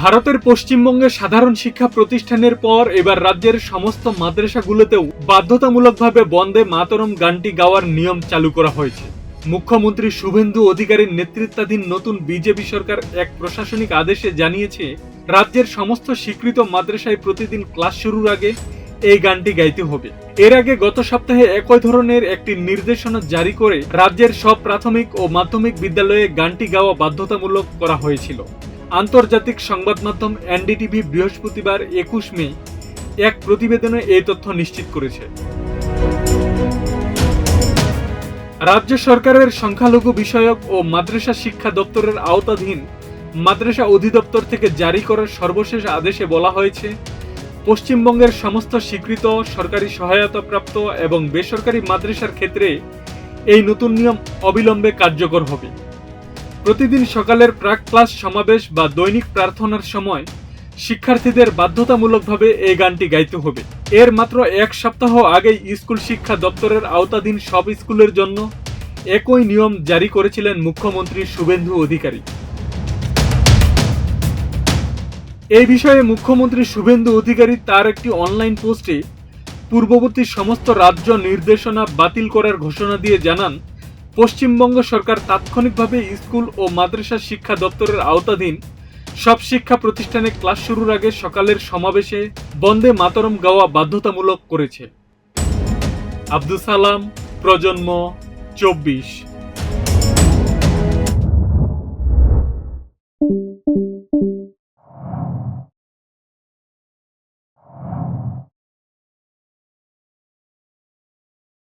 ভারতের পশ্চিমবঙ্গে সাধারণ শিক্ষা প্রতিষ্ঠানের পর এবার রাজ্যের সমস্ত মাদ্রাসাগুলোতেও বাধ্যতামূলকভাবে বন্দে মাতরম গানটি গাওয়ার নিয়ম চালু করা হয়েছে। মুখ্যমন্ত্রী শুভেন্দু অধিকারীর নেতৃত্বাধীন নতুন বিজেপি সরকার এক প্রশাসনিক আদেশে জানিয়েছে, রাজ্যের সমস্ত স্বীকৃত মাদ্রাসায় প্রতিদিন ক্লাস শুরুর আগে এই গানটি গাইতে হবে। এর আগে গত সপ্তাহে একই ধরনের একটি নির্দেশনা জারি করে রাজ্যের সব প্রাথমিক ও মাধ্যমিক বিদ্যালয়ে গানটি গাওয়া বাধ্যতামূলক করা হয়েছিল। আন্তর্জাতিক সংবাদ মাধ্যম এনডিটিভি বৃহস্পতিবার 21 মে এক প্রতিবেদনে এই তথ্য নিশ্চিত করেছে। রাজ্য সরকারের সংখ্যালঘু বিষয়ক ও মাদ্রাসা শিক্ষা দপ্তরের আওতাধীন মাদ্রাসা অধিদপ্তর থেকে জারি করার সর্বশেষ আদেশে বলা হয়েছে, পশ্চিমবঙ্গের সমস্ত স্বীকৃত সরকারি সহায়তাপ্রাপ্ত এবং বেসরকারি মাদ্রাসার ক্ষেত্রে এই নতুন নিয়ম অবিলম্বে কার্যকর হবে। প্রতিদিন সকালের প্রাক ক্লাস সমাবেশ বা দৈনিক প্রার্থনার সময় শিক্ষার্থীদের বাধ্যতামূলকভাবে এই গানটি গাইতে হবে। এর মাত্র এক সপ্তাহ আগেই স্কুল শিক্ষা দপ্তরের আওতাধীন সব স্কুলের জন্য একই নিয়ম জারি করেছিলেন মুখ্যমন্ত্রী শুভেন্দু অধিকারী। এই বিষয়ে মুখ্যমন্ত্রী শুভেন্দু অধিকারী তার একটি অনলাইন পোস্টে পূর্ববর্তী সমস্ত রাজ্য নির্দেশনা বাতিল করার ঘোষণা দিয়ে জানান, পশ্চিমবঙ্গ সরকার তাৎক্ষণিকভাবে স্কুল ও মাদ্রাসা শিক্ষা দপ্তরের আওতাধীন সব শিক্ষা প্রতিষ্ঠানে ক্লাস শুরুর আগে সকালের সমাবেশে বন্দে মাতরম গাওয়া বাধ্যতামূলক করেছে। আব্দুল সালাম, প্রজন্ম 24।